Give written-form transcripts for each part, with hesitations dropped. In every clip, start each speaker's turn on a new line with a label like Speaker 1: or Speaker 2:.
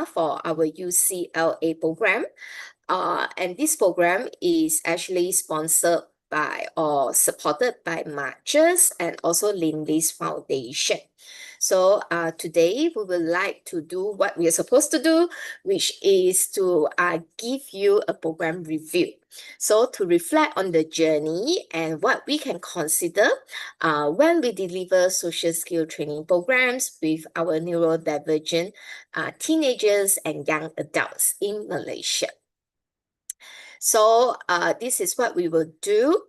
Speaker 1: webinar for our UCLA program. And this program is actually sponsored by or supported by Marches and also Lindley's Foundation. So today we would like to do what we are supposed to do, which is to give you a program review. So to reflect on the journey and what we can consider when we deliver social skill training programs with our neurodivergent teenagers and young adults in Malaysia. So this is what we will do.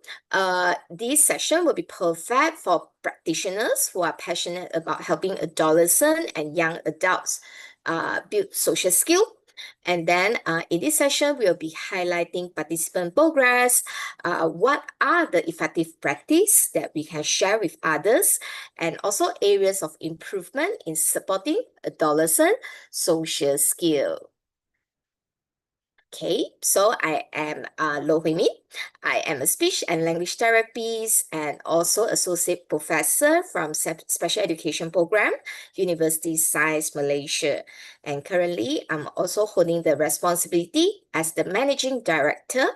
Speaker 1: This session will be perfect for practitioners who are passionate about helping adolescents and young adults build social skill. And then in this session, we'll be highlighting participant progress, what are the effective practice that we can share with others, and also areas of improvement in supporting adolescent social skill. Okay, so I am Lo Hui Min. I am a speech and language therapist and also associate professor from Special Education Program, University Science Malaysia. And currently, I'm also holding the responsibility as the managing director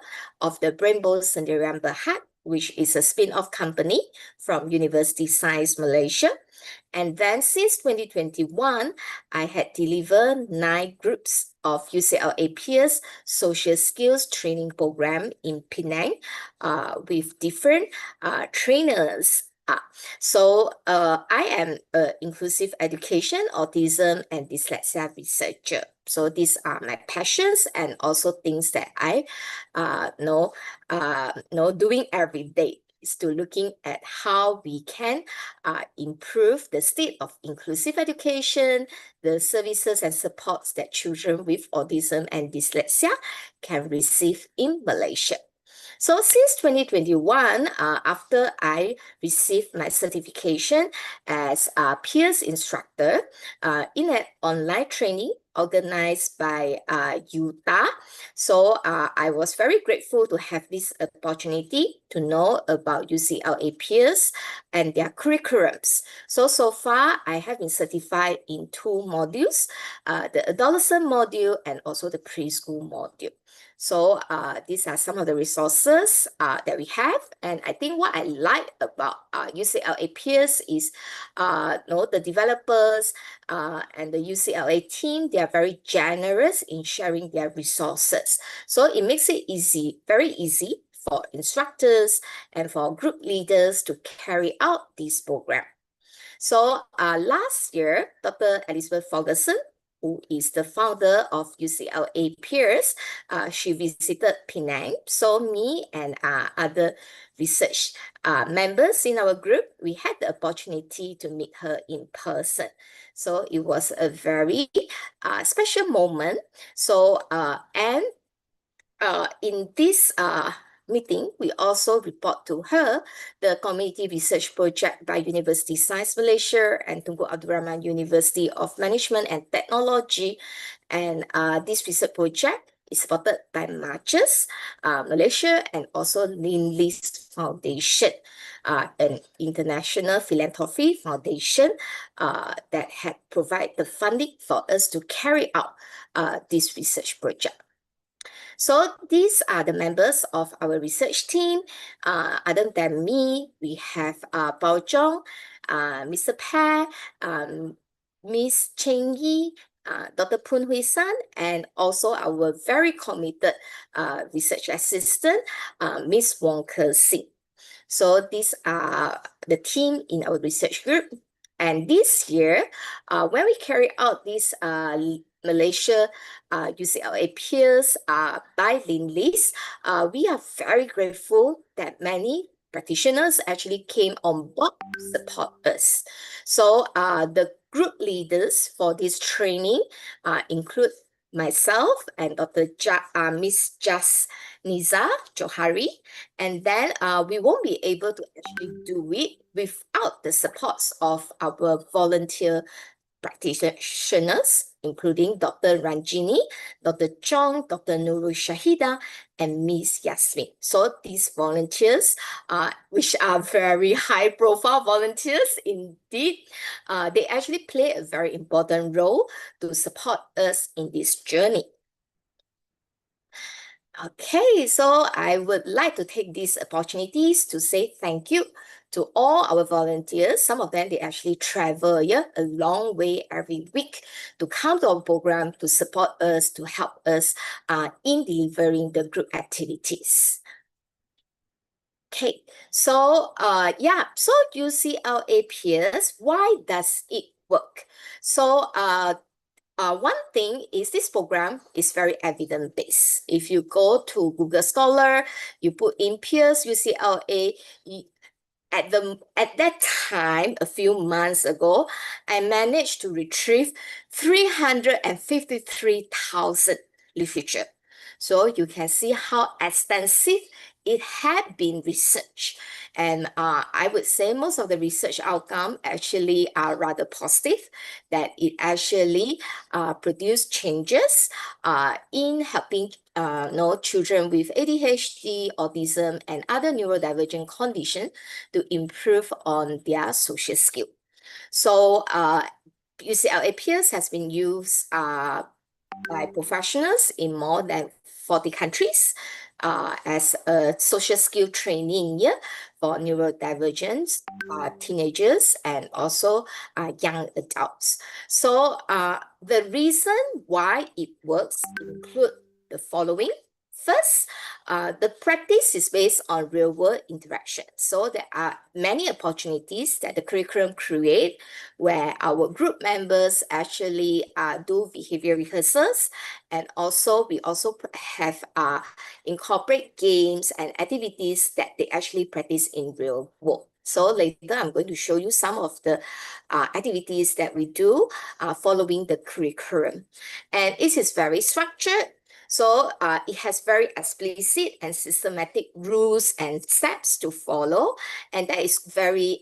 Speaker 1: of the Rainbow Sendirian Berhad, which is a spin-off company from University Science Malaysia. And then since 2021, I had delivered 9 groups of UCLA peers social skills training program in Penang with different trainers. So I am an inclusive education, autism, and dyslexia researcher. So these are my passions and also things that I know doing every day. Is to looking at how we can improve the state of inclusive education, the services and supports that children with autism and dyslexia can receive in Malaysia. So since 2021, after I received my certification as a peers instructor in an online training organized by UTA. So I was very grateful to have this opportunity to know about UCLA peers and their curriculums. So far, I have been certified in 2 modules, the adolescent module and also the preschool module. So these are some of the resources that we have. And I think what I like about UCLA peers is the developers and the UCLA team, they are very generous in sharing their resources. So it makes it easy, very easy for instructors and for group leaders to carry out this program. So last year, Dr. Elizabeth Ferguson, who is the founder of UCLA Peers, she visited Penang. So me and other research members in our group, we had the opportunity to meet her in person. So it was a very special moment. So in this meeting, we also report to her the community research project by University Science Malaysia and Tunku Abdul Rahman University of Management and Technology. And this research project is supported by Marches Malaysia and also Lindley's Foundation, an international philanthropy foundation that had provided the funding for us to carry out this research project. So these are the members of our research team. Other than me, we have Bao Zhong, Mr. Pair, Miss Cheng Yi, Dr. Poon Hui San, and also our very committed research assistant, Miss Wong Ke Sing. So these are the team in our research group. And this year, when we carry out this Malaysia UCLA peers by Lindley's, we are very grateful that many practitioners actually came on board to support us. So the group leaders for this training include myself and Dr. Miss Jasniza Johari, and then we won't be able to actually do it without the supports of our volunteer practitioners, including Dr. Ranjini, Dr. Chong, Dr. Nurul Shahida, and Miss Yasmin. So these volunteers, which are very high-profile volunteers indeed, they actually play a very important role to support us in this journey. Okay, so I would like to take these opportunities to say thank you to all our volunteers. Some of them, they actually travel a long way every week to come to our program to support us, to help us in delivering the group activities. Okay, so so UCLA peers, why does it work? So one thing is this program is very evidence-based. If you go to Google Scholar, you put in peers UCLA, at that time, a few months ago, I managed to retrieve 353,000 literature. So you can see how extensive it had been researched. And I would say most of the research outcome actually are rather positive, that it actually produced changes in helping children with ADHD, autism, and other neurodivergent conditions to improve on their social skill. So UCLA Peers has been used by professionals in more than 40 countries as a social skill training year for neurodivergent teenagers and also young adults. So the reason why it works include the following. First, the practice is based on real-world interaction. So there are many opportunities that the curriculum create where our group members actually do behavior rehearsals, and also we also have incorporate games and activities that they actually practice in real world. So later I'm going to show you some of the activities that we do following the curriculum. And it is very structured. So it has very explicit and systematic rules and steps to follow, and that is very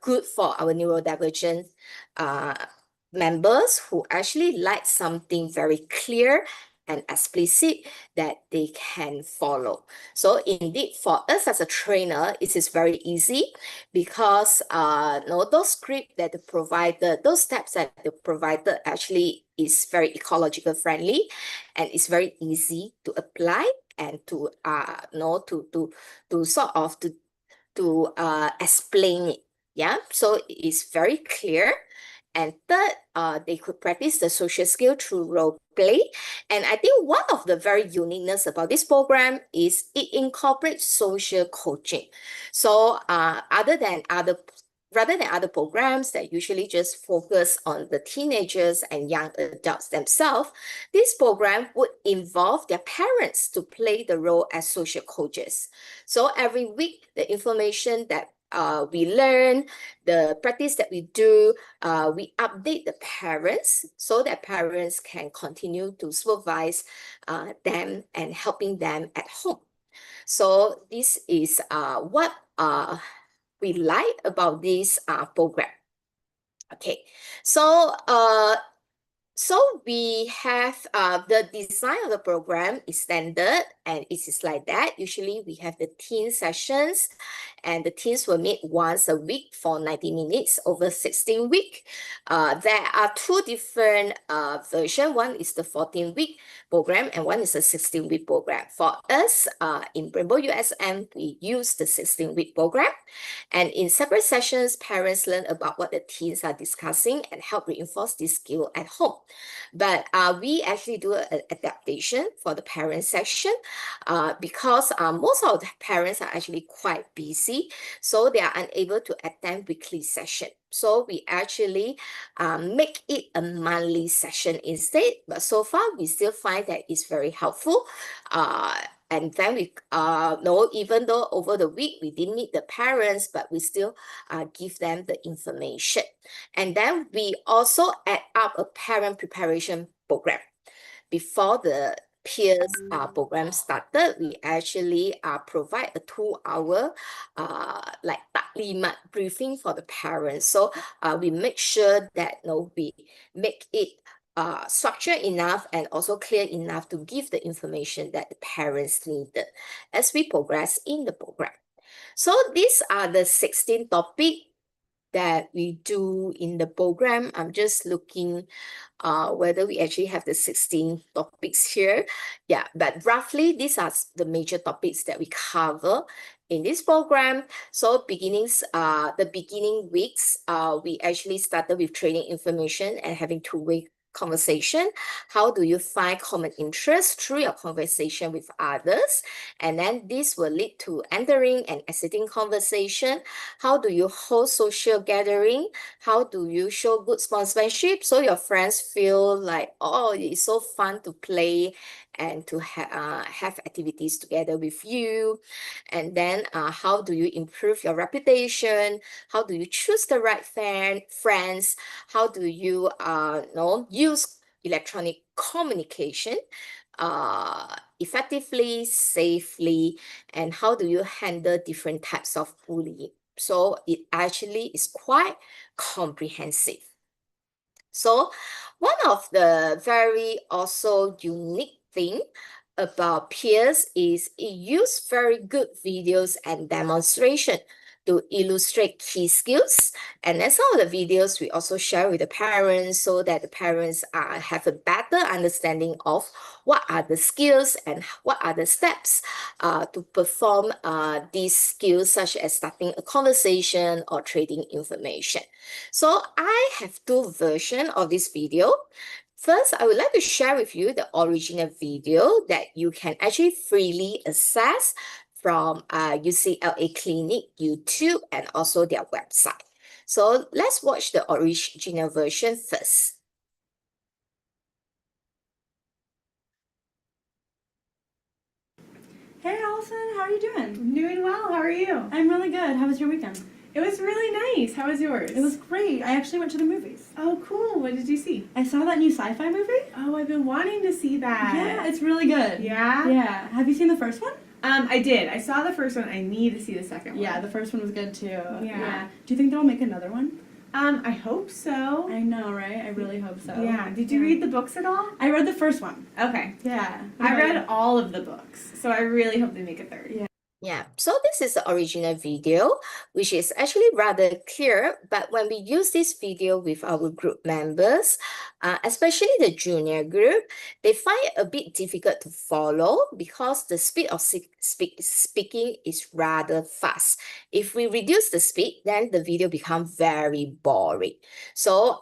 Speaker 1: good for our neurodivergent members who actually like something very clear and explicit that they can follow. So indeed, for us as a trainer, it is very easy because those scripts that the provider, those steps that the provider actually is very ecological friendly, and it's very easy to apply and to explain it. Yeah, so it is very clear. And third, they could practice the social skill through role play. And I think one of the very uniqueness about this program is it incorporates social coaching. So rather than other programs that usually just focus on the teenagers and young adults themselves, this program would involve their parents to play the role as social coaches. So every week, the information that we learn, the practice that we do, we update the parents so that parents can continue to supervise them and helping them at home. So this is what we like about this program. Okay, so we have the design of the program is standard, and it is like that. Usually we have the teen sessions, and the teens will meet once a week for 90 minutes over 16 weeks. There are two different versions. One is the 14-week program, and one is a 16-week program. For us in Rainbow USM, we use the 16-week program. And in separate sessions, parents learn about what the teens are discussing and help reinforce this skill at home. But we actually do an adaptation for the parent section because most of the parents are actually quite busy, so they are unable to attend weekly session. So we actually make it a monthly session instead. But so far, we still find that it's very helpful. And then we know, even though over the week we didn't meet the parents, but we still give them the information. And then we also add up a parent preparation program before the peers program started, we actually provide a 2-hour like taklimat briefing for the parents. So we make sure that we make it structured enough and also clear enough to give the information that the parents needed as we progress in the program. So these are the 16 topics that we do in the program. I'm just looking whether we actually have the 16 topics here. Yeah, but roughly these are the major topics that we cover in this program. So the beginning weeks, we actually started with training information and having two-way conversation. How do you find common interest through your conversation with others? And then this will lead to entering and exiting conversation. How do you host social gathering? How do you show good sportsmanship so your friends feel like, oh, it's so fun to play and to have activities together with you? And then how do you improve your reputation? How do you choose the right friends? How do you use electronic communication effectively, safely, and how do you handle different types of bullying? So it actually is quite comprehensive. So one of the very also unique thing about peers is it uses very good videos and demonstration to illustrate key skills. And then some of the videos we also share with the parents so that the parents have a better understanding of what are the skills and what are the steps to perform these skills, such as starting a conversation or trading information. So I have two versions of this video. First, I would like to share with you the original video that you can actually freely access from UCLA Clinic YouTube and also their website. So let's watch the original version first.
Speaker 2: Hey Allison, how are you doing?
Speaker 3: I'm doing well. How are you?
Speaker 2: I'm really good. How was your weekend?
Speaker 3: It was really nice. How was yours?
Speaker 2: It was great. I actually went to the movies.
Speaker 3: Oh, cool. What did you see?
Speaker 2: I saw that new sci-fi movie.
Speaker 3: Oh, I've been wanting to see that.
Speaker 2: Yeah, it's really good.
Speaker 3: Yeah?
Speaker 2: Yeah. Have you seen the first one?
Speaker 3: I did. I saw the first one. I need to see the second one.
Speaker 2: Yeah, the first one was good too.
Speaker 3: Yeah.
Speaker 2: Do you think they'll make another one?
Speaker 3: I hope so.
Speaker 2: I know, right? I really hope so.
Speaker 3: Yeah. Did you read the books at all?
Speaker 2: I read the first one.
Speaker 3: Okay.
Speaker 2: Yeah.
Speaker 3: I read all of the books, so I really hope they make a third.
Speaker 2: Yeah.
Speaker 1: Yeah, so this is the original video, which is actually rather clear, but when we use this video with our group members, especially the junior group, they find it a bit difficult to follow because the speed of speaking is rather fast. If we reduce the speed, then the video becomes very boring. So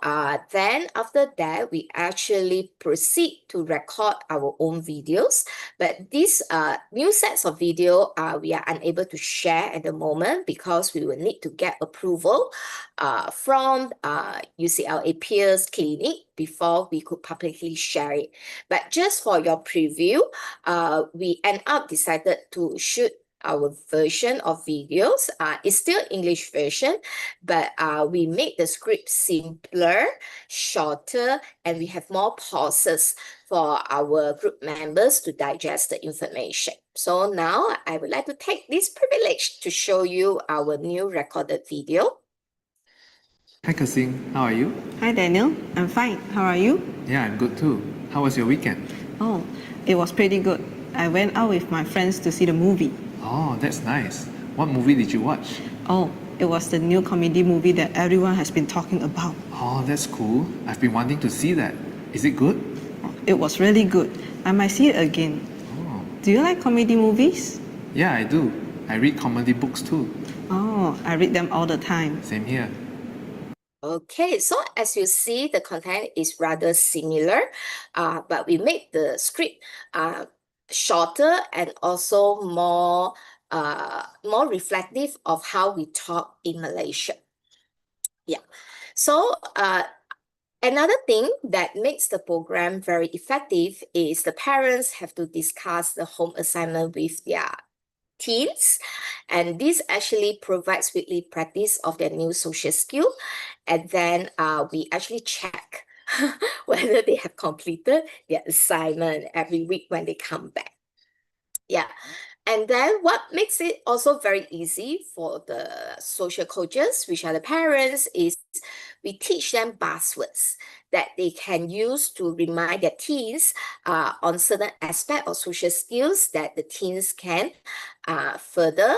Speaker 1: then after that, we actually proceed to record our own videos, but these new sets of video we are unable to share at the moment because we will need to get approval from UCLA Peers Clinic before we could publicly share it. But just for your preview, we end up decided to shoot our version of videos. It's still English version, but we made the script simpler, shorter, and we have more pauses for our group members to digest the information. So now I would like to take this privilege to show you our new recorded video.
Speaker 4: Hi Kasing, how are you?
Speaker 5: Hi Daniel, I'm fine. How are you?
Speaker 4: Yeah, I'm good too. How was your weekend?
Speaker 5: Oh, it was pretty good. I went out with my friends to see the movie.
Speaker 4: Oh, that's nice. What movie did you watch?
Speaker 5: Oh, it was the new comedy movie that everyone has been talking about.
Speaker 4: Oh, that's cool. I've been wanting to see that. Is it good?
Speaker 5: It was really good. I might see it again.
Speaker 4: Oh.
Speaker 5: Do you like comedy movies?
Speaker 4: Yeah, I do. I read comedy books too.
Speaker 5: Oh, I read them all the time.
Speaker 4: Same here.
Speaker 1: Okay, so as you see, the content is rather similar, but we made the script shorter and also more reflective of how we talk in Malaysia. Yeah, so another thing that makes the program very effective is the parents have to discuss the home assignment with their teens, and this actually provides weekly practice of their new social skill, and then we actually check whether they have completed their assignment every week when they come back. Yeah. And then what makes it also very easy for the social coaches, which are the parents, is we teach them buzzwords that they can use to remind their teens on certain aspect of social skills that the teens can further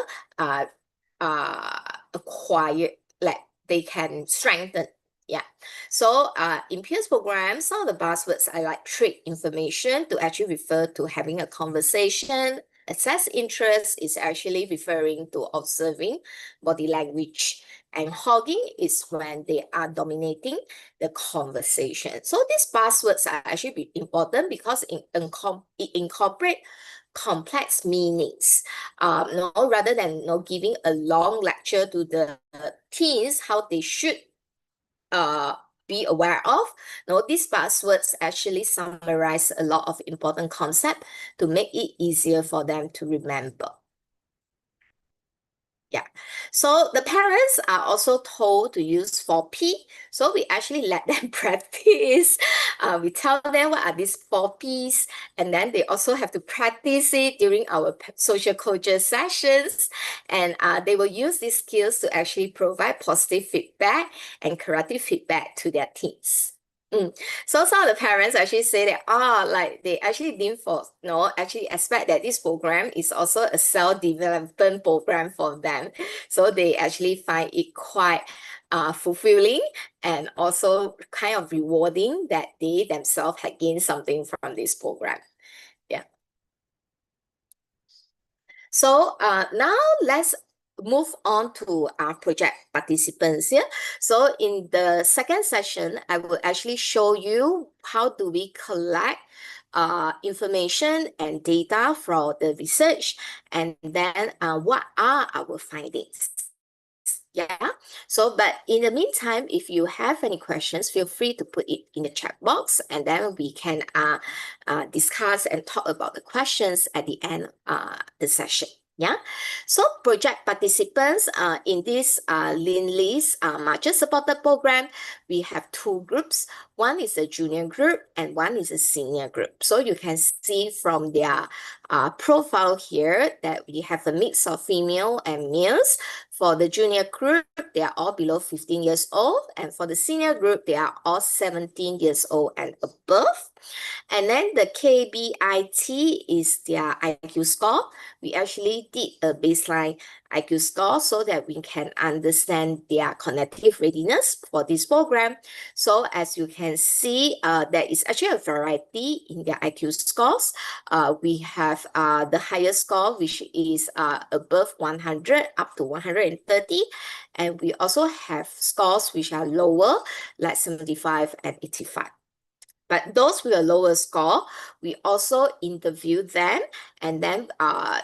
Speaker 1: acquire, like they can strengthen. Yeah. So in peers program, some of the buzzwords I like trait information to actually refer to having a conversation. Assess interest is actually referring to observing body language. And hogging is when they are dominating the conversation. So these buzzwords are actually important because it incorporate complex meanings. Rather than giving a long lecture to the teens how they should be aware of. These buzzwords actually summarize a lot of important concepts to make it easier for them to remember. Yeah. So the parents are also told to use 4P. So we actually let them practice. We tell them what are these 4Ps, and then they also have to practice it during our social coaches sessions. And they will use these skills to actually provide positive feedback and corrective feedback to their teens. So some of the parents actually say that, like they actually didn't actually expect that this program is also a self-development program for them. So they actually find it quite fulfilling and also kind of rewarding that they themselves had gained something from this program. Yeah. So now let's move on to our project participants here. So in the second session, I will actually show you how do we collect information and data from the research, and then what are our findings. Yeah. So, but in the meantime, if you have any questions, feel free to put it in the chat box, and then we can discuss and talk about the questions at the end of the session. Yeah. So project participants in this Lean-Lease Mature Supported Program, we have two groups. One is a junior group and one is a senior group. So you can see from their profile here that we have a mix of female and males. For the junior group, they are all below 15 years old. And for the senior group, they are all 17 years old and above. And then the KBIT is their IQ score. We actually did a baseline IQ score so that we can understand their cognitive readiness for this program. So as you can see, there is actually a variety in their IQ scores. We have the highest score, which is above 100 up to 130. And we also have scores which are lower, like 75 and 85. But those with a lower score, we also interview them. And then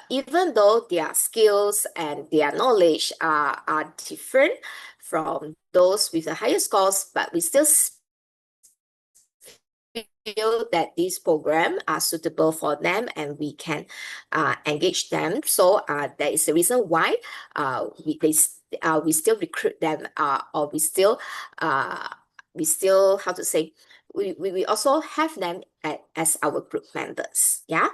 Speaker 1: even though their skills and their knowledge are different from those with the higher scores, but we still feel that these programs are suitable for them and we can engage them. So that is the reason why we still recruit them or we still, how to say, we also have them as our group members. Yeah.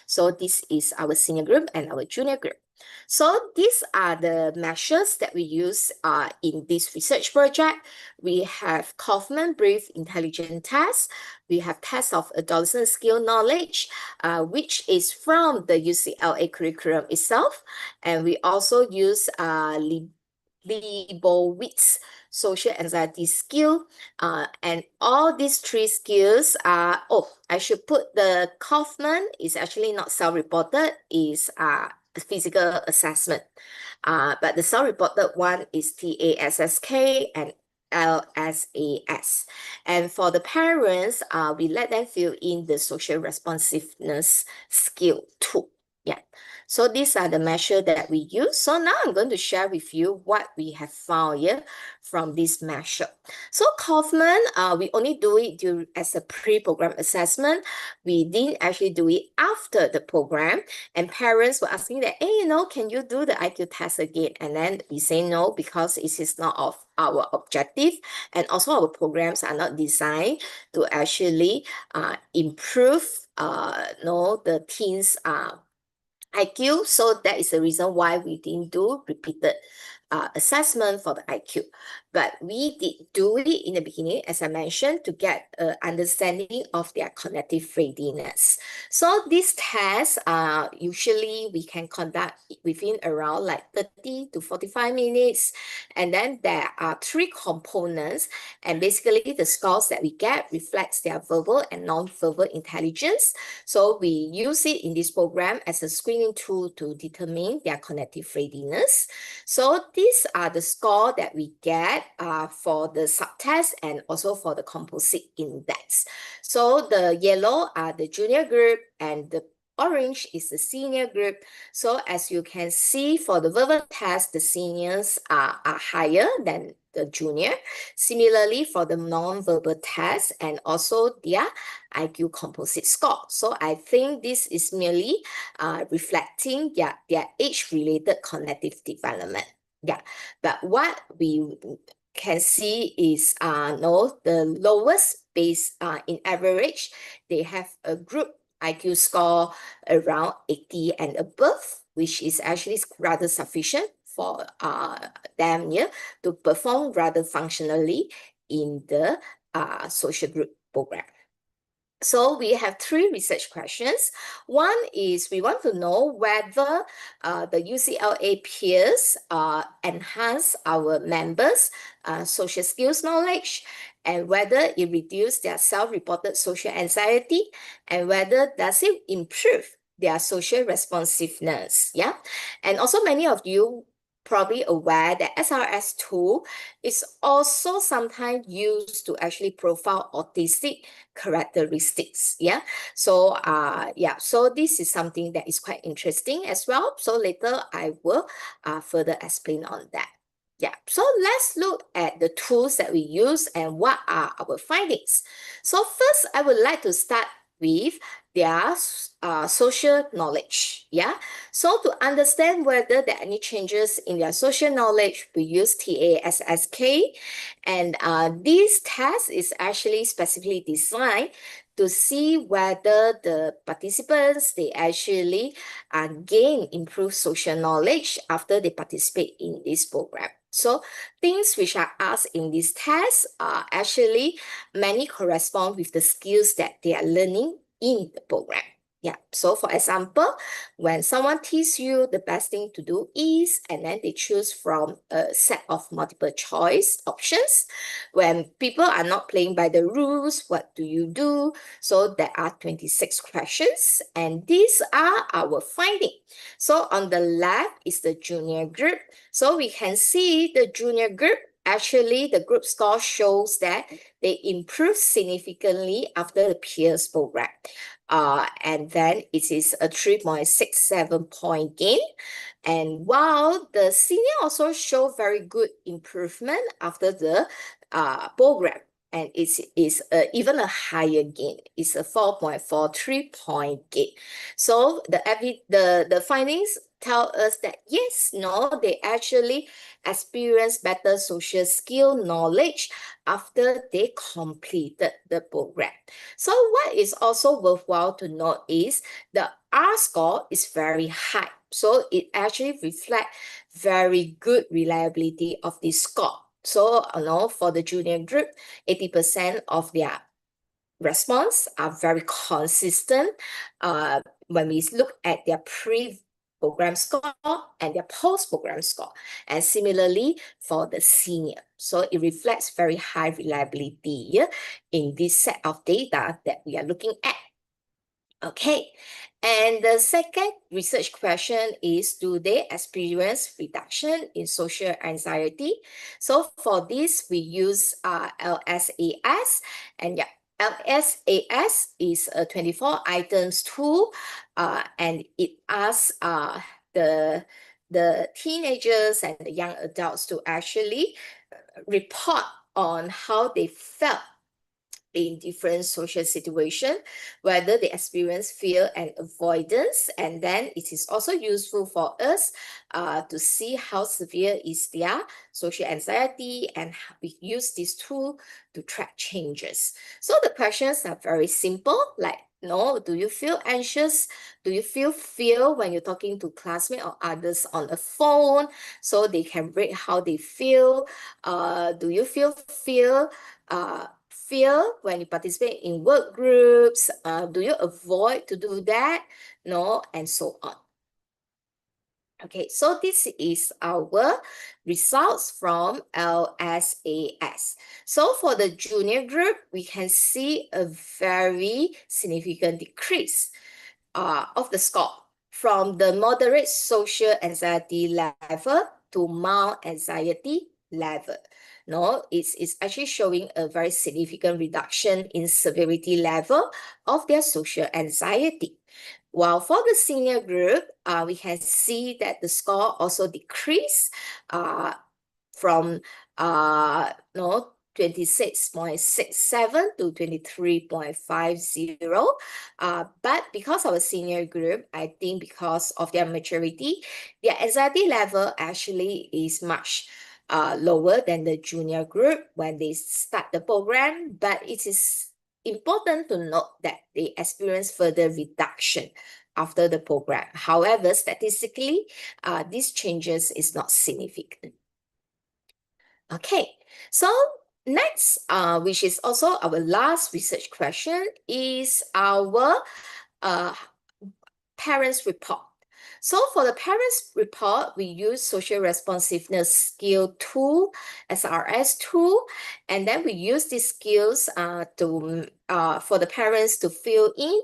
Speaker 1: So this is our senior group and our junior group. So these are the measures that we use in this research project. We have Kaufman Brief Intelligence Test. We have Test of Adolescent Skill Knowledge, which is from the UCLA curriculum itself. And we also use Leibowitz social anxiety skill, and all these three skills are, I should put the Kaufman is actually not self-reported, is physical assessment. But the self-reported one is TASSK and LSAS. And for the parents, we let them fill in the social responsiveness skill too. Yeah, so these are the measures that we use. So now I'm going to share with you what we have found here from this measure. So Kaufman, we only do it as a pre-program assessment. We didn't actually do it after the program. And parents were asking that, hey, can you do the IQ test again? And then we say no, because it is not of our objective. And also our programs are not designed to actually improve the teens' IQ. So that is the reason why we didn't do repeated assessment for the IQ. But we did do it in the beginning, as I mentioned, to get an understanding of their cognitive readiness. So these tests, usually we can conduct within around like 30 to 45 minutes. And then there are 3 components. And basically the scores that we get reflects their verbal and non-verbal intelligence. So we use it in this program as a screening tool to determine their cognitive readiness. So these are the score that we get for the subtest and also for the composite index. So the yellow are the junior group and the orange is the senior group. So as you can see, for the verbal test, the seniors are higher than the junior. Similarly, for the non-verbal test and also their IQ composite score. So I think this is merely reflecting their age-related cognitive development. Yeah, but what we can see is the lowest base in average, they have a group IQ score around 80 and above, which is actually rather sufficient for them to perform rather functionally in the social group program. So we have 3 research questions. One is we want to know whether the UCLA peers enhance our members' social skills knowledge, and whether it reduces their self-reported social anxiety, and whether does it improve their social responsiveness. Yeah, and also many of you probably aware that SRS tool is also sometimes used to actually profile autistic characteristics. Yeah, so so this is something that is quite interesting as well. So later I will further explain on that. Yeah, so let's look at the tools that we use and what are our findings. So first, I would like to start with their social knowledge. Yeah, so to understand whether there are any changes in their social knowledge, we use TASSK, and this test is actually specifically designed to see whether the participants, they actually gain improved social knowledge after they participate in this program. So things which are asked in this test are actually many correspond with the skills that they are learning in the program. Yeah, so for example, when someone teaches you, the best thing to do is, and then they choose from a set of multiple choice options. When people are not playing by the rules, what do you do? So there are 26 questions, and these are our findings. So on the left is the junior group. So we can see the junior group, actually the group score shows that they improve significantly after the peers program. And then it is a 3.67 point gain. And while the senior also show very good improvement after the program, and it is even a higher gain. It's a 4.43 point gain. So the findings tell us that yes, they actually experience better social skill knowledge after they completed the program. So what is also worthwhile to note is the R score is very high. So it actually reflects very good reliability of this score. So for the junior group, 80% of their response are very consistent when we look at their pre-program score and their post-program score. And similarly for the senior. So it reflects very high reliability in this set of data that we are looking at. Okay, and the second research question is, do they experience reduction in social anxiety? So for this, we use LSAS, and LSAS is a 24 items tool, and it asks the teenagers and the young adults to actually report on how they felt in different social situations, whether they experience fear and avoidance. And then it is also useful for us to see how severe is their social anxiety, and we use this tool to track changes. So the questions are very simple, like, do you feel anxious? Do you feel fear when you're talking to classmates or others on the phone? So they can rate how they feel. Do you feel fear when you participate in work groups? Do you avoid to do that? No, and so on. Okay, so this is our results from LSAS. So for the junior group, we can see a very significant decrease of the score from the moderate social anxiety level to mild anxiety level. No, it's actually showing a very significant reduction in severity level of their social anxiety. While for the senior group, we can see that the score also decreased from 26.67 to 23.50. But because of a senior group, I think because of their maturity, their anxiety level actually is much lower than the junior group when they start the program. But it is important to note that they experience further reduction after the program. However, statistically, these changes is not significant. Okay, so next, which is also our last research question, is our parents report. So for the parents report, we use social responsiveness skill tool, SRS tool, and then we use these skills for the parents to fill in,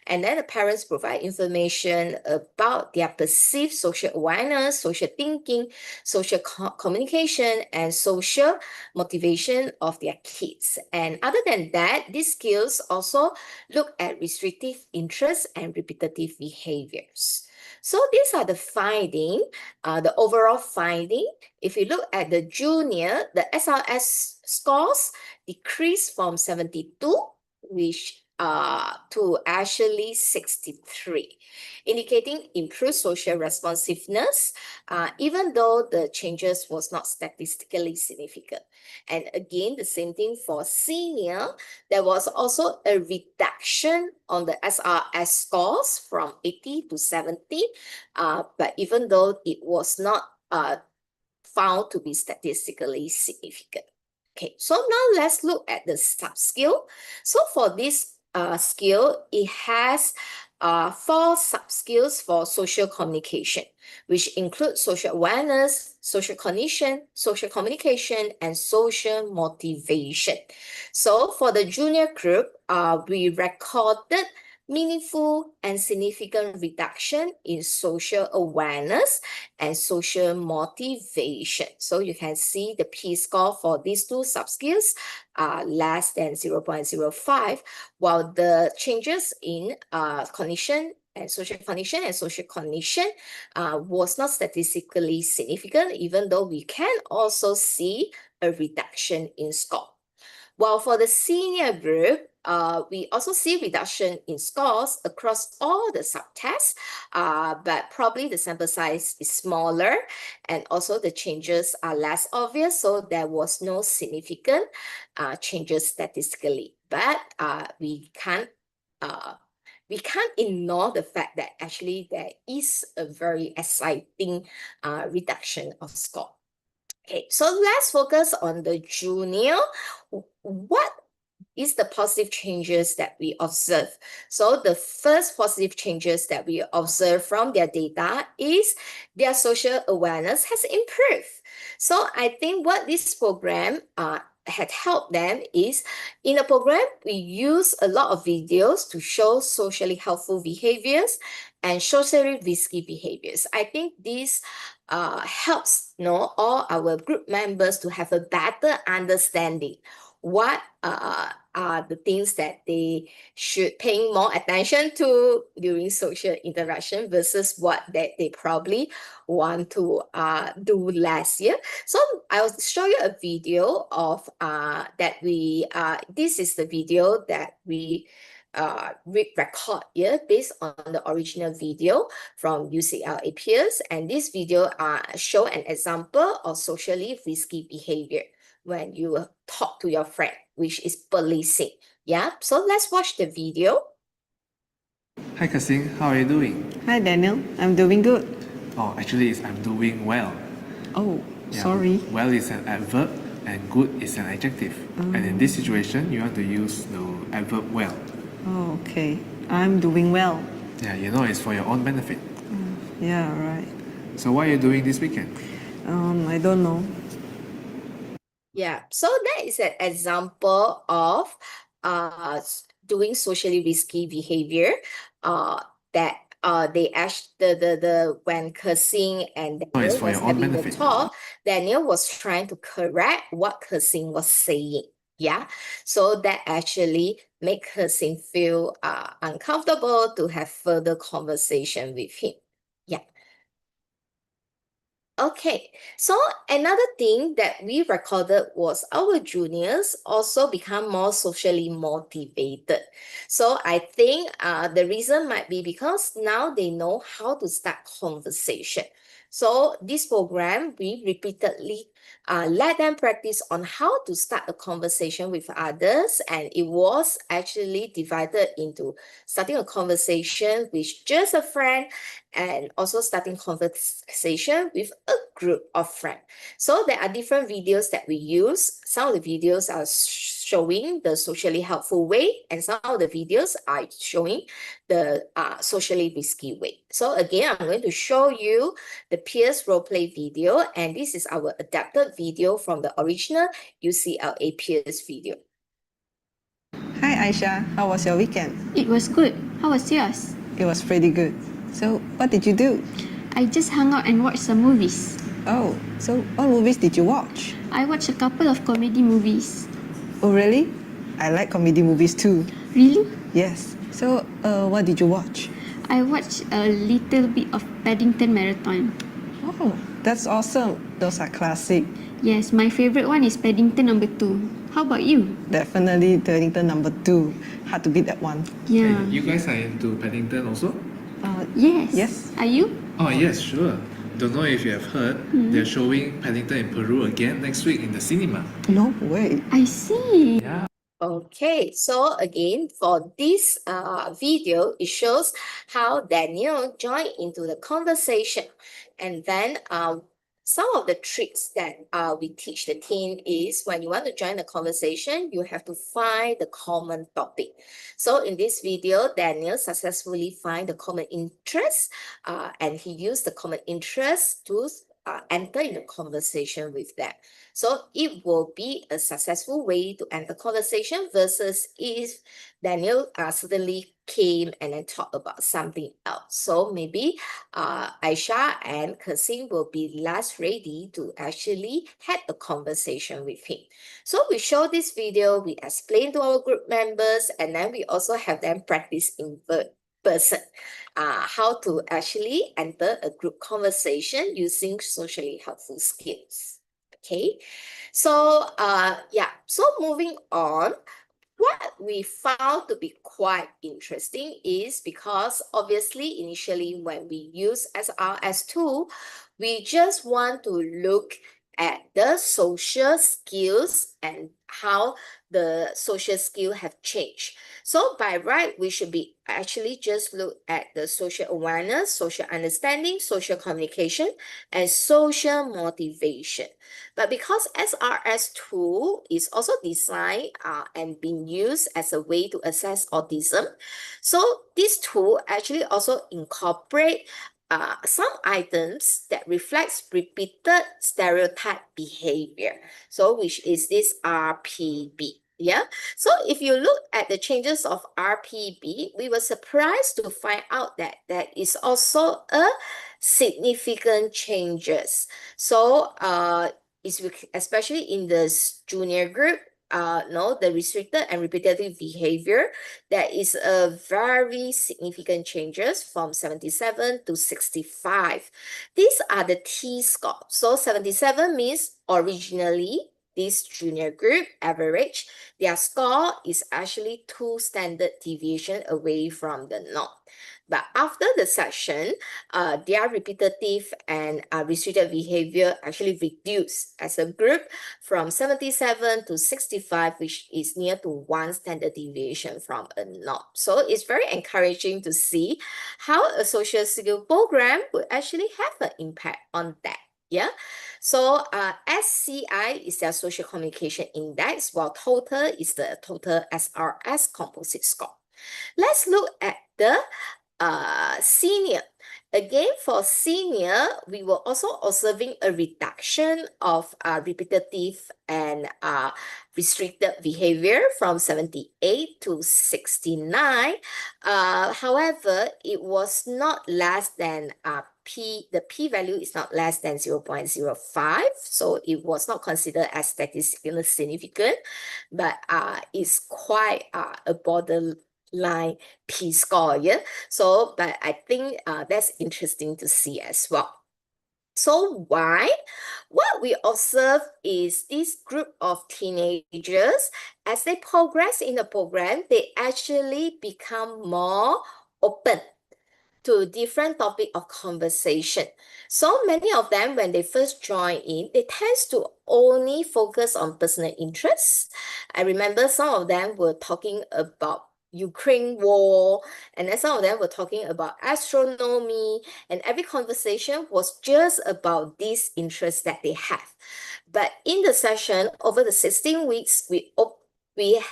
Speaker 1: and then the parents provide information about their perceived social awareness, social thinking, social communication, and social motivation of their kids. And other than that, these skills also look at restrictive interests and repetitive behaviors. So these are the finding, the overall finding. If you look at the junior, the SRS scores decreased from 72, which to actually 63, indicating improved social responsiveness, even though the changes was not statistically significant. And again, the same thing for senior. There was also a reduction on the SRS scores from 80 to 70, but even though it was not found to be statistically significant. Okay, so now let's look at the sub-skill. So for this skill, it has 4 sub-skills for social communication, which include social awareness, social cognition, social communication, and social motivation. So for the junior group, we recorded meaningful and significant reduction in social awareness and social motivation. So you can see the P-score for these 2 sub-skills are less than 0.05, while the changes in cognition and social cognition was not statistically significant, even though we can also see a reduction in score. While for the senior group, we also see reduction in scores across all the subtests, but probably the sample size is smaller, and also the changes are less obvious, so there was no significant changes statistically. But we can't ignore the fact that actually there is a very exciting reduction of score. Okay, so let's focus on the junior. What is the positive changes that we observe? So the first positive changes that we observe from their data is their social awareness has improved. So I think what this program had helped them is, in the program, we use a lot of videos to show socially helpful behaviors and socially risky behaviors. I think this helps all our group members to have a better understanding what are the things that they should pay more attention to during social interaction versus what that they probably want to do last year. So I'll show you a video of that we this is the video that we record here based on the original video from UCLA peers, and this video show an example of socially risky behavior when you talk to your friend, which is policing. Yeah, so let's watch the video.
Speaker 4: Hi Kasing, how are you doing?
Speaker 5: Hi Daniel, I'm doing good.
Speaker 4: Oh, actually, I'm doing well.
Speaker 5: Oh,
Speaker 4: Yeah,
Speaker 5: sorry.
Speaker 4: Well is an adverb and good is an adjective. And in this situation, you want to use the adverb well.
Speaker 5: Oh, okay. I'm doing well.
Speaker 4: Yeah, you know it's for your own benefit.
Speaker 5: Yeah, right.
Speaker 4: So what are you doing this weekend?
Speaker 5: I don't know.
Speaker 1: Yeah, so that is an example of doing socially risky behavior that they actually the when cursing and
Speaker 4: Oh, it's
Speaker 1: Daniel
Speaker 4: for
Speaker 1: was
Speaker 4: your own
Speaker 1: having the
Speaker 4: benefit.
Speaker 1: talk, Daniel was trying to correct what cursing was saying. Yeah, so that actually make cursing feel uncomfortable to have further conversation with him. Yeah. Okay, so another thing that we recorded was our juniors also become more socially motivated. So I think the reason might be because now they know how to start conversation. So this program, we repeatedly let them practice on how to start a conversation with others, and it was actually divided into starting a conversation with just a friend and also starting conversation with a group of friends. So there are different videos that we use. Some of the videos are showing the socially helpful way, and some of the videos are showing the socially risky way. So again, I'm going to show you the peers roleplay video, and this is our adapted video from the original UCLA peers video.
Speaker 5: Hi Aisha, how was your weekend?
Speaker 6: It was good. How was yours?
Speaker 5: It was pretty good. So, what did you do?
Speaker 6: I just hung out and watched some movies.
Speaker 5: Oh, so what movies did you watch?
Speaker 6: I watched a couple of comedy movies.
Speaker 5: Oh, really? I like comedy movies too.
Speaker 6: Really?
Speaker 5: Yes. So, what did you watch?
Speaker 6: I watched a little bit of Paddington Marathon.
Speaker 5: Oh, that's awesome. Those are classic.
Speaker 6: Yes, my favorite one is Paddington number 2. How about you?
Speaker 5: Definitely Paddington number 2. Hard to beat that one.
Speaker 6: Yeah.
Speaker 4: Hey, you guys are into Paddington also?
Speaker 6: Yes.
Speaker 5: Yes.
Speaker 6: Are you?
Speaker 4: Oh, yes, sure. Don't know if you have heard, they're showing Paddington in Peru again next week in the cinema.
Speaker 5: No way.
Speaker 6: I see.
Speaker 4: Yeah.
Speaker 1: Okay, so again, for this video, it shows how Daniel joined into the conversation. And then some of the tricks that we teach the team is when you want to join the conversation, you have to find the common topic. So in this video, Daniel successfully find the common interest and he used the common interest to enter in a conversation with them. So it will be a successful way to enter conversation versus if Daniel suddenly came and then talked about something else. So maybe Aisha and Kasim will be less ready to actually have a conversation with him. So we show this video, we explain to our group members, and then we also have them practice in person. How to actually enter a group conversation using socially helpful skills. Okay, so so moving on, what we found to be quite interesting is because obviously initially when we use SRS tool, we just want to look at the social skills and how the social skill have changed. So by right, we should be actually just look at the social awareness, social understanding, social communication, and social motivation. But because SRS tool is also designed and being used as a way to assess autism, so this tool actually also incorporate some items that reflects repeated stereotype behavior. So which is this RPB. Yeah, so if you look at the changes of RPB, we were surprised to find out that that is also a significant changes. So especially in the junior group, the restricted and repetitive behavior, there is a very significant changes from 77 to 65. These are the T-score. So 77 means originally this junior group average, their score is actually 2 standard deviation away from the norm. But after the session, their repetitive and restricted behavior actually reduced as a group from 77 to 65, which is near to 1 standard deviation from a norm. So it's very encouraging to see how a social skill program would actually have an impact on that. Yeah, so SCI is their social communication index, while total is the total SRS composite score. Let's look at the senior. Again, for senior, we were also observing a reduction of repetitive and restricted behavior from 78 to 69. However, it was not less than the p-value is not less than 0.05, so it was not considered as statistically significant, but it's quite a borderline p-score, yeah. So, but I think that's interesting to see as well. So why? What we observe is this group of teenagers, as they progress in the program, they actually become more open to different topic of conversation. So many of them, when they first join in, they tend to only focus on personal interests. I remember some of them were talking about Ukraine war, and then some of them were talking about astronomy, and every conversation was just about these interests that they have. But in the session, over the 16 weeks, we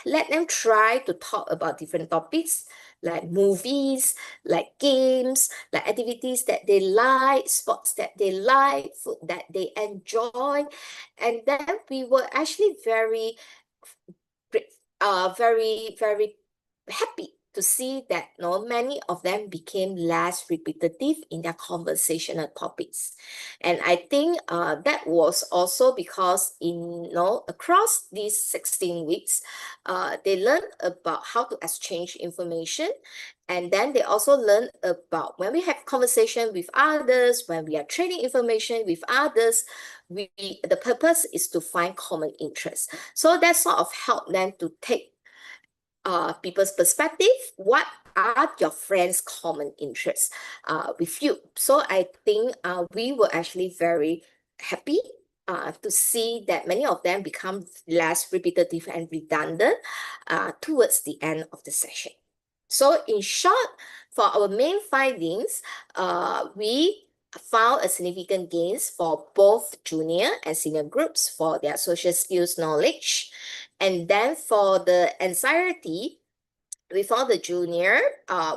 Speaker 1: let them try to talk about different topics like movies, like games, like activities that they like, sports that they like, food that they enjoy. And then we were actually very, very happy to see that many of them became less repetitive in their conversational topics. And I think that was also because across these 16 weeks, they learned about how to exchange information. And then they also learn about when we have conversation with others, when we are trading information with others, the purpose is to find common interests. So that sort of helped them to take people's perspective. What are your friends' common interests with you? So I think we were actually very happy to see that many of them become less repetitive and redundant towards the end of the session. So in short, for our main findings, we found a significant gains for both junior and senior groups for their social skills knowledge. And then for the anxiety, we found the junior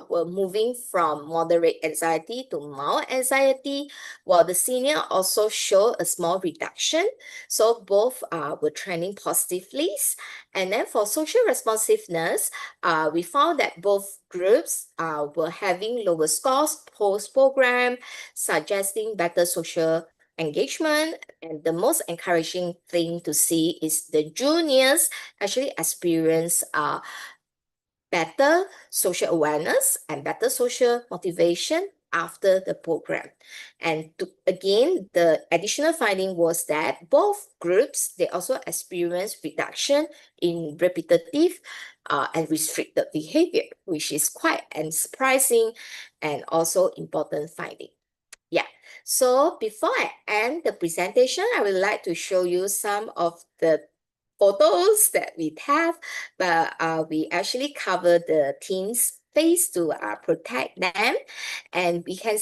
Speaker 1: were moving from moderate anxiety to mild anxiety, while the senior also showed a small reduction. So both were trending positively. And then for social responsiveness, we found that both groups were having lower scores post-program, suggesting better social engagement. And the most encouraging thing to see is the juniors actually experience better social awareness and better social motivation after the program. And again, the additional finding was that both groups, they also experienced reduction in repetitive and restricted behavior, which is quite a surprising and also important finding. Yeah, so before I end the presentation, I would like to show you some of the photos that we have, but we actually cover the teens' face to protect them. And we can,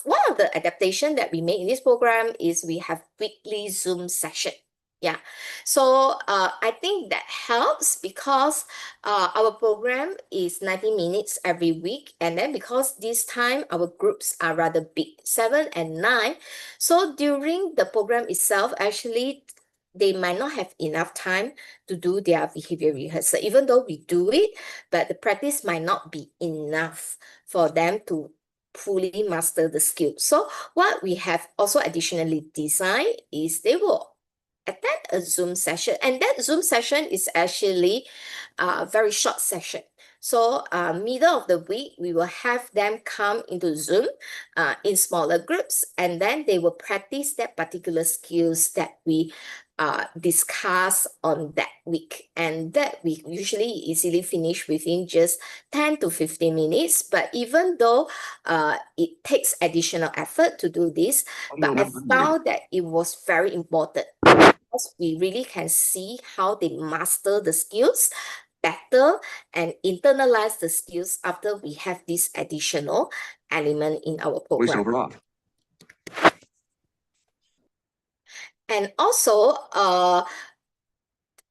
Speaker 1: one of the adaptation that we made in this program is we have weekly Zoom session. Yeah, so I think that helps because our program is 90 minutes every week. And then because this time our groups are rather big, 7 and 9. So during the program itself, actually, they might not have enough time to do their behavior rehearsal, even though we do it, but the practice might not be enough for them to fully master the skill. So what we have also additionally designed is they will attend a Zoom session. And that Zoom session is actually a very short session. So middle of the week, we will have them come into Zoom in smaller groups, and then they will practice that particular skills that we discuss on that week. And that we usually easily finish within just 10 to 15 minutes. But even though it takes additional effort to do this, but I found that it was very important because we really can see how they master the skills better and internalize the skills after we have this additional element in our program.
Speaker 7: Voiceover off.
Speaker 1: And also,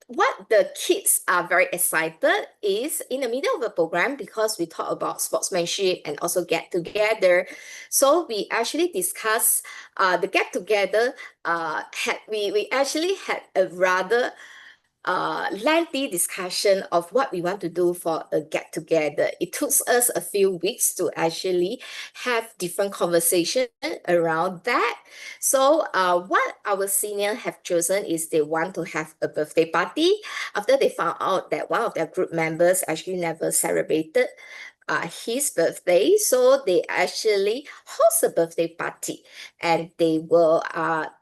Speaker 1: what the kids are very excited is in the middle of the program, because we talk about sportsmanship and also get together. So we actually discuss the get together. We actually had a rather lengthy discussion of what we want to do for a get together. It took us a few weeks to actually have different conversation around that. So what our senior have chosen is they want to have a birthday party after they found out that one of their group members actually never celebrated his birthday. So they actually host a birthday party, and they were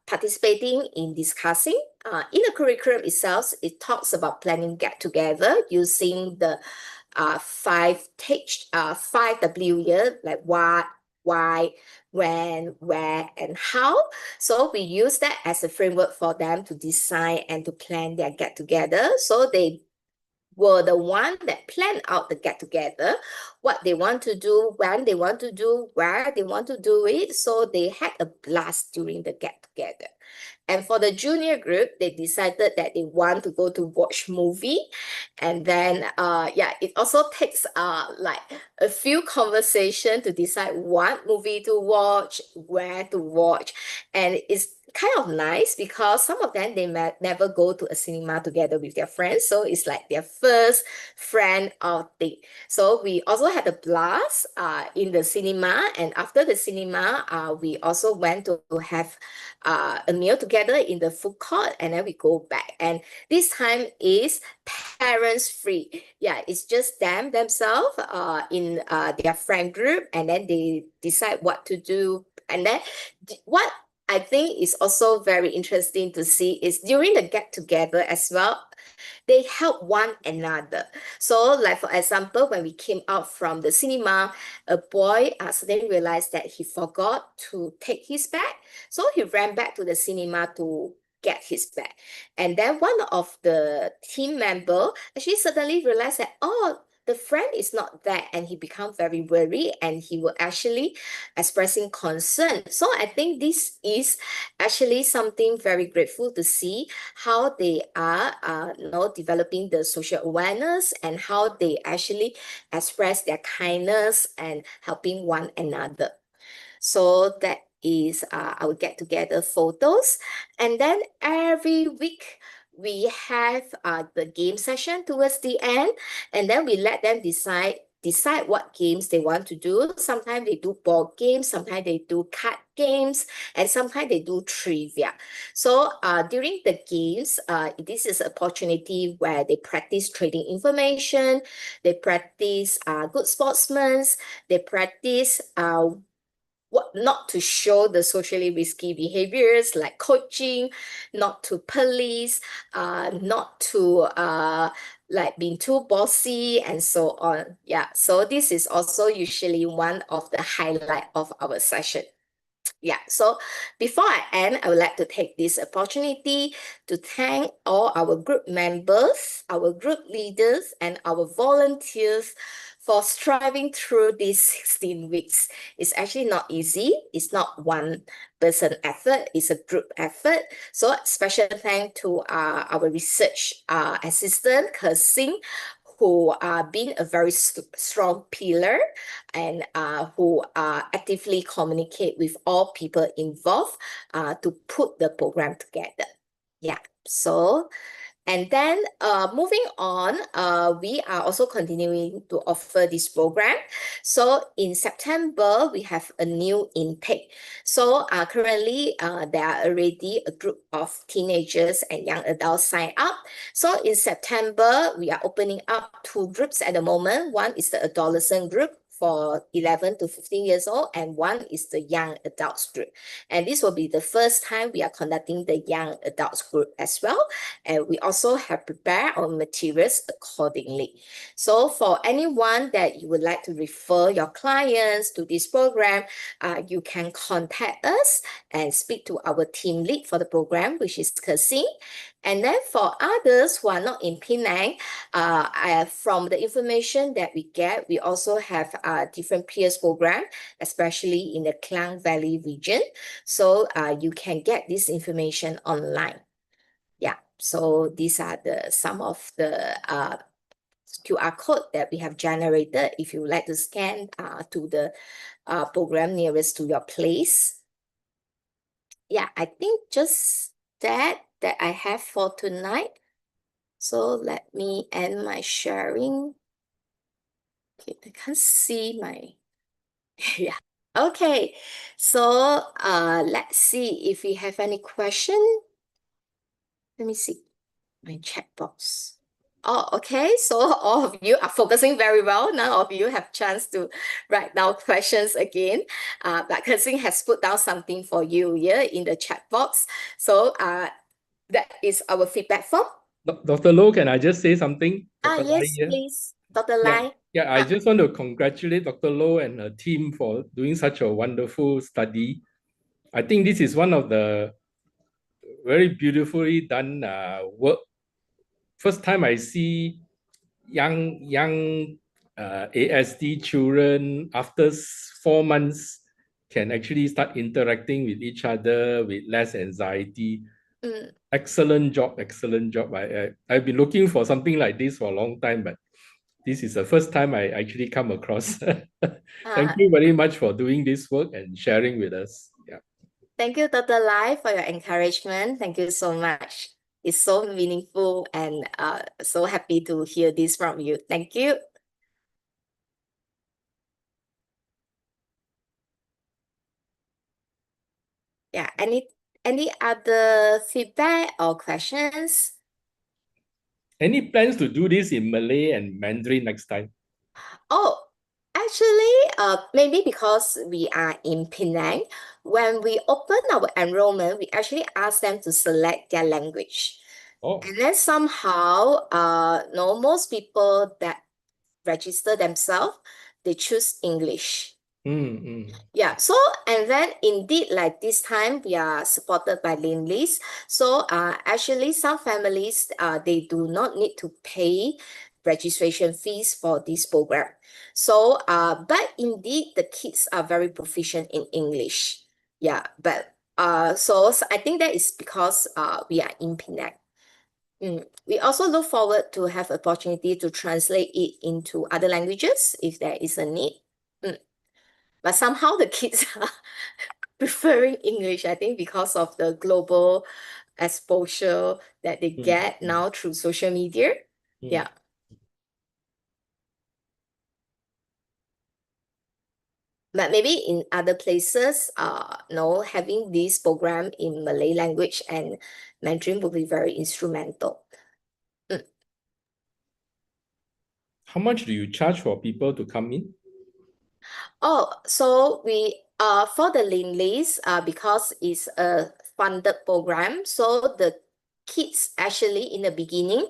Speaker 1: participating in discussing. In the curriculum itself, it talks about planning get together using the five W here, like what, why, when, where, and how. So we use that as a framework for them to design and to plan their get together. So they were the one that planned out the get together, what they want to do, when they want to do, where they want to do it. So they had a blast during the get together. And for the junior group, they decided that they want to go to watch movie. And then it also takes like a few conversations to decide what movie to watch, where to watch. And it's kind of nice because some of them, they might never go to a cinema together with their friends. So it's like their first friend outing. So we also had a blast in the cinema. And after the cinema, we also went to have a meal together in the food court, and then we go back. And this time is parents free. Yeah, it's just themselves in their friend group, and then they decide what to do. And then what I think is also very interesting to see is during the get together as well, they help one another. So like for example, when we came out from the cinema, a boy suddenly realized that he forgot to take his bag. So he ran back to the cinema to get his bag. And then one of the team member actually suddenly realized that, oh, the friend is not there, and he become very worried, and he will actually expressing concern. So I think this is actually something very grateful to see how they are developing the social awareness, and how they actually express their kindness and helping one another. So that is our get together photos. And then every week we have the game session towards the end, and then we let them decide what games they want to do. Sometimes they do board games, sometimes they do card games, and sometimes they do trivia. So during the games, this is an opportunity where they practice trading information, they practice good sportsmen, they practice what not to show the socially risky behaviors like coaching, not to police, not to like being too bossy, and so on. Yeah, so this is also usually one of the highlight of our session. Yeah, so before I end, I would like to take this opportunity to thank all our group members, our group leaders, and our volunteers for striving through these 16 weeks. It's actually not easy. It's not one person effort, it's a group effort. So special thanks to our research assistant, Kersing, who are being a very strong pillar, and who actively communicate with all people involved to put the program together. Yeah, so And then moving on, we are also continuing to offer this program. So in September, we have a new intake. So currently, there are already a group of teenagers and young adults sign up. So in September, we are opening up two groups at the moment. One is the adolescent group for 11 to 15 years old, and one is the young adults group. And this will be the first time we are conducting the young adults group as well. And we also have prepared our materials accordingly. So for anyone that you would like to refer your clients to this program, you can contact us and speak to our team lead for the program, which is Kersing. And then for others who are not in Penang, from the information that we get, we also have different peers program, especially in the Klang Valley region. So you can get this information online. Yeah, so these are some of the QR code that we have generated if you would like to scan to the program nearest to your place. Yeah, I think just that I have for tonight. So let me end my sharing. Okay, I can't see my, yeah. Okay, so let's see if we have any question. Let me see my chat box. Oh, okay. So all of you are focusing very well. None of you have chance to write down questions again. But Kersing has put down something for you here in the chat box. So that is our feedback form.
Speaker 7: Dr. Low, can I just say something? Dr. Lai
Speaker 1: Yes,
Speaker 7: here.
Speaker 1: please. Dr.
Speaker 7: Yeah,
Speaker 1: Lai.
Speaker 7: yeah, I just want to congratulate Dr. Low and her team for doing such a wonderful study. I think this is one of the very beautifully done work. First time I see young ASD children after 4 months can actually start interacting with each other with less anxiety. Excellent job, excellent job. I've been looking for something like this for a long time, but this is the first time I actually come across. Thank you very much for doing this work and sharing with us. Yeah.
Speaker 1: Thank you, Dr. Lai, for your encouragement. Thank you so much. It's so meaningful and so happy to hear this from you. Thank you. Yeah, any other feedback or questions?
Speaker 7: Any plans to do this in Malay and Mandarin next time?
Speaker 1: Oh, actually, maybe because we are in Penang, when we open our enrollment, we actually ask them to select their language.
Speaker 7: Oh.
Speaker 1: And then somehow, no, most people that register themselves, they choose English. Yeah, so and then indeed, like this time, we are supported by List. So actually, some families they do not need to pay registration fees for this program. So but indeed, the kids are very proficient in English. Yeah, but so I think that is because we are in Penang. We also look forward to have opportunity to translate it into other languages if there is a need. But somehow the kids are preferring English, I think, because of the global exposure that they get now through social media. Yeah. But maybe in other places, having this program in Malay language and Mandarin will be very instrumental.
Speaker 7: How much do you charge for people to come in?
Speaker 1: Oh, so we for the List, because it's a funded program, so the kids actually in the beginning,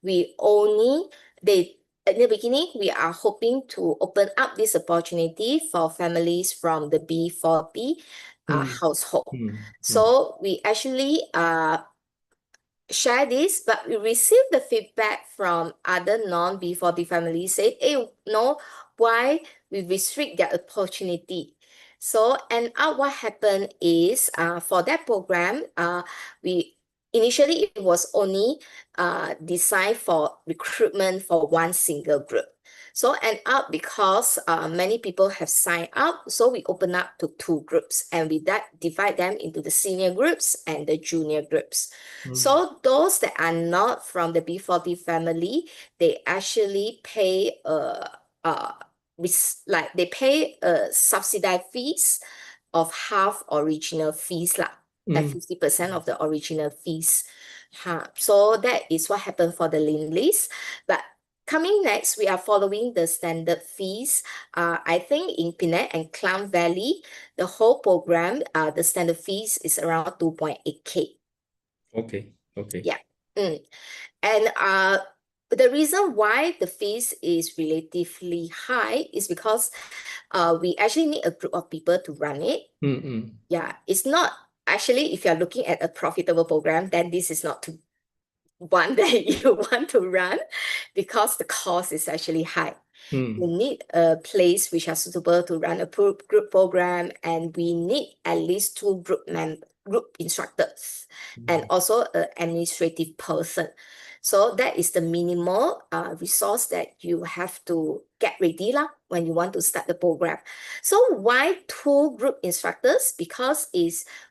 Speaker 1: we are hoping to open up this opportunity for families from the B40 household. So we actually share this, but we received the feedback from other non-B40 families say, hey, no, why we restrict their opportunity? So, and what happened is for that program, we initially it was only designed for recruitment for one single group. So end up because many people have signed up, so we open up to 2 groups and we divide them into the senior groups and the junior groups. So those that are not from the B40 family, they actually pay they pay subsidized fees of half original fees lah, at 50% of the original fees. So that is what happened for the Lin list. But coming next, we are following the standard fees. I think in Penang and Klang Valley, the whole program, the standard fees is around 2.8K.
Speaker 7: Okay.
Speaker 1: Yeah. And the reason why the fees is relatively high is because we actually need a group of people to run it. Yeah, it's not actually, if you're looking at a profitable program, then this is not one that you want to run because the cost is actually high. We need a place which are suitable to run a group program, and we need at least 2 group instructors and also an administrative person. So that is the minimal resource that you have to get ready lah when you want to start the program. So why 2 group instructors? Because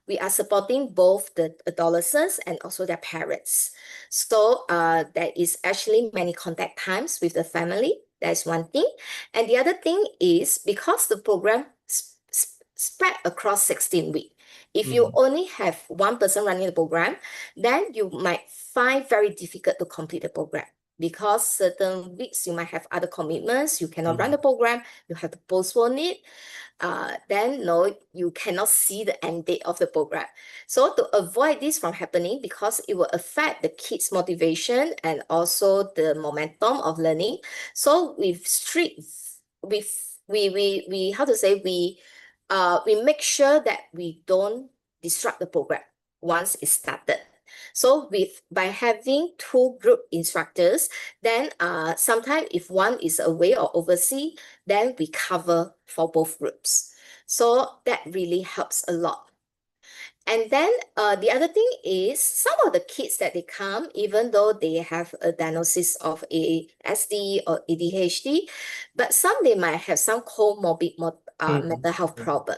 Speaker 1: we are supporting both the adolescents and also their parents. So there is actually many contact times with the family. That's one thing. And the other thing is because the program spread across 16 weeks. If you only have one person running the program, then you might find very difficult to complete the program because certain weeks you might have other commitments. You cannot run the program. You have to postpone it. Then no, you cannot see the end date of the program. So to avoid this from happening, because it will affect the kids' motivation and also the momentum of learning. So we make sure that we don't disrupt the program once it's started. So by having 2 group instructors, then sometimes if one is away or overseas, then we cover for both groups. So that really helps a lot. And then the other thing is some of the kids that they come, even though they have a diagnosis of ASD or ADHD, but some they might have some comorbid mental health problem.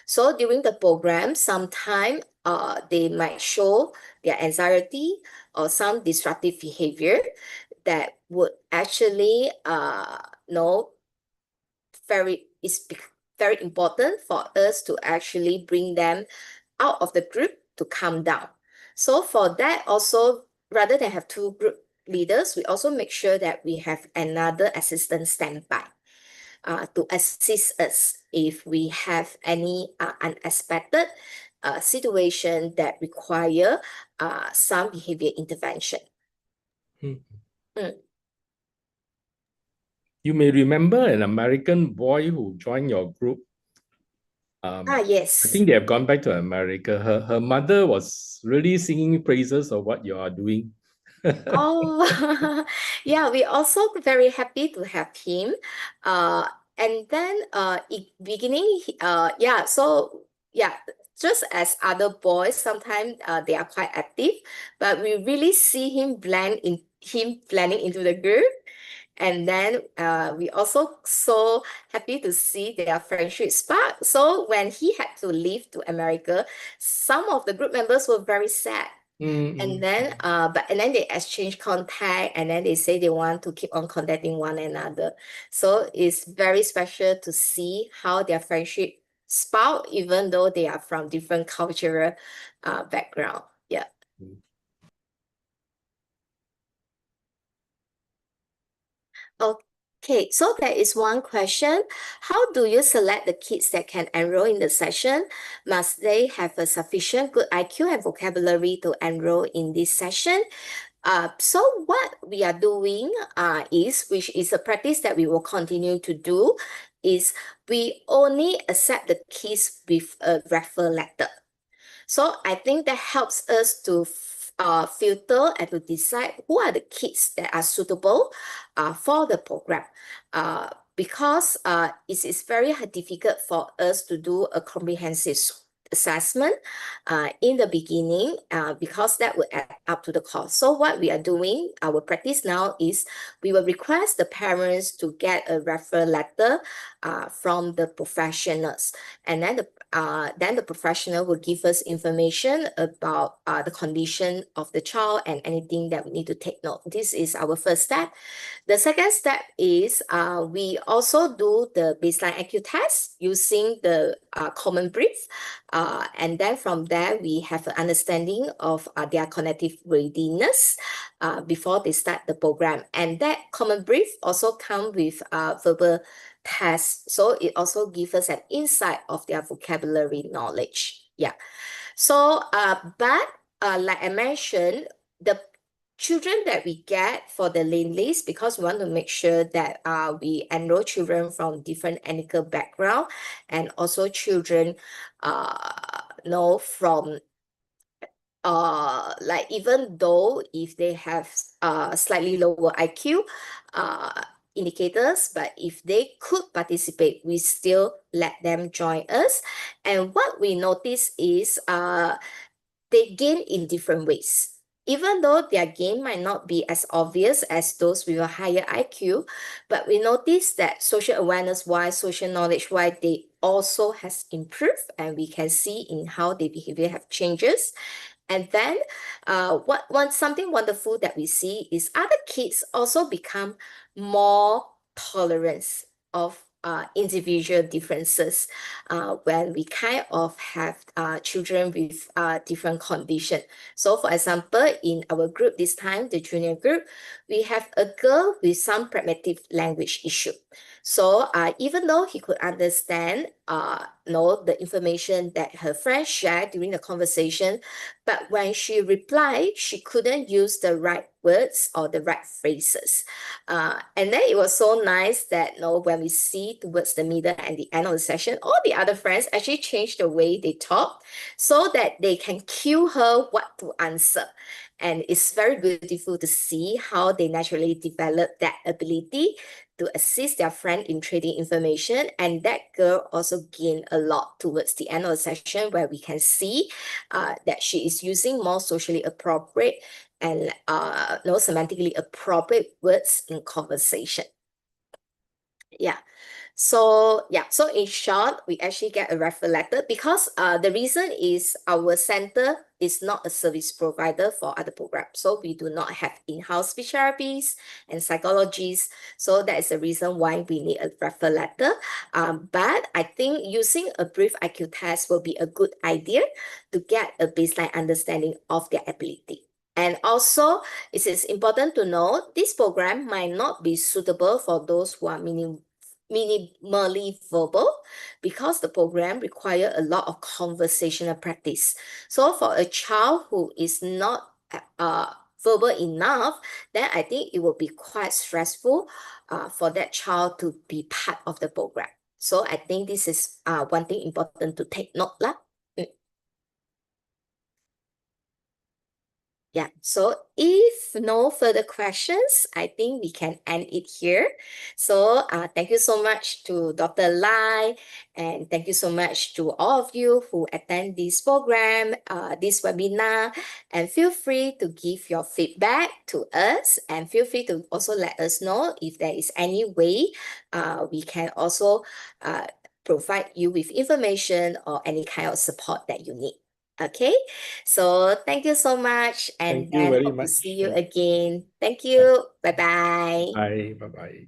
Speaker 1: So during the program, sometimes they might show their anxiety or some disruptive behavior that would actually very important for us to actually bring them out of the group to calm down. So for that also, rather than have 2 group leaders, we also make sure that we have another assistant standby to assist us if we have any unexpected situation that require some behavior intervention.
Speaker 7: You may remember an American boy who joined your group.
Speaker 1: Yes.
Speaker 7: I think they have gone back to America. Her mother was really singing praises of what you are doing.
Speaker 1: Oh, yeah, we're also very happy to have him. And then in beginning, just as other boys, sometimes they are quite active, but we really see him blending into the group. And then we also so happy to see their friendship spark. So when he had to leave to America, some of the group members were very sad. And then they exchange contact, and then they say they want to keep on contacting one another. So it's very special to see how their friendship sprout, even though they are from different cultural background. Yeah. Okay, so there is one question. How do you select the kids that can enroll in the session? Must they have a sufficient good IQ and vocabulary to enroll in this session? So what we are doing which is a practice that we will continue to do, is we only accept the kids with a referral letter. So I think that helps us to filter and to decide who are the kids that are suitable for the program. Because it is very difficult for us to do a comprehensive assessment in the beginning because that would add up to the cost. So what we are doing, our practice now is we will request the parents to get a referral letter from the professionals, and then the professional will give us information about the condition of the child and anything that we need to take note. This is our first step. The second step is we also do the baseline IQ test using the common brief. And then from there, we have an understanding of their cognitive readiness before they start the program. And that common brief also comes with verbal tests. So it also gives us an insight of their vocabulary knowledge. Yeah. So, but like I mentioned, the children that we get for the lane list, because we want to make sure that we enroll children from different ethnic background and also children know from like even though if they have slightly lower IQ indicators, but if they could participate, we still let them join us. And what we notice is they gain in different ways. Even though their gain might not be as obvious as those with a higher IQ, but we notice that social awareness-wise, social knowledge-wise, they also has improved, and we can see in how their behavior have changes. And then something wonderful that we see is other kids also become more tolerant of individual differences when we kind of have children with different condition. So for example, in our group this time, the junior group, we have a girl with some pragmatic language issue. So even though he could understand the information that her friend shared during the conversation, but when she replied, she couldn't use the right words or the right phrases. And then it was so nice that when we see towards the middle and the end of the session, all the other friends actually changed the way they talk so that they can cue her what to answer. And it's very beautiful to see how they naturally develop that ability to assist their friend in trading information. And that girl also gained a lot towards the end of the session, where we can see that she is using more socially appropriate and semantically appropriate words in conversation. Yeah. So in short, we actually get a referral letter because the reason is our center is not a service provider for other programs. So we do not have in-house speech therapists and psychologists. So that is the reason why we need a referral letter. But I think using a brief IQ test will be a good idea to get a baseline understanding of their ability. And also, it is important to know this program might not be suitable for those who are minimally verbal, because the program requires a lot of conversational practice. So for a child who is not verbal enough, then I think it will be quite stressful for that child to be part of the program. So I think this is one thing important to take note lah. Yeah, so if no further questions, I think we can end it here. So thank you so much to Dr. Lai, and thank you so much to all of you who attend this program, this webinar, and feel free to give your feedback to us, and feel free to also let us know if there is any way we can also provide you with information or any kind of support that you need. Okay, so thank you so much, and
Speaker 7: Thank you
Speaker 1: then
Speaker 7: very
Speaker 1: hope to
Speaker 7: much.
Speaker 1: see you again. Thank you. Bye-bye.
Speaker 7: Bye. Bye-bye.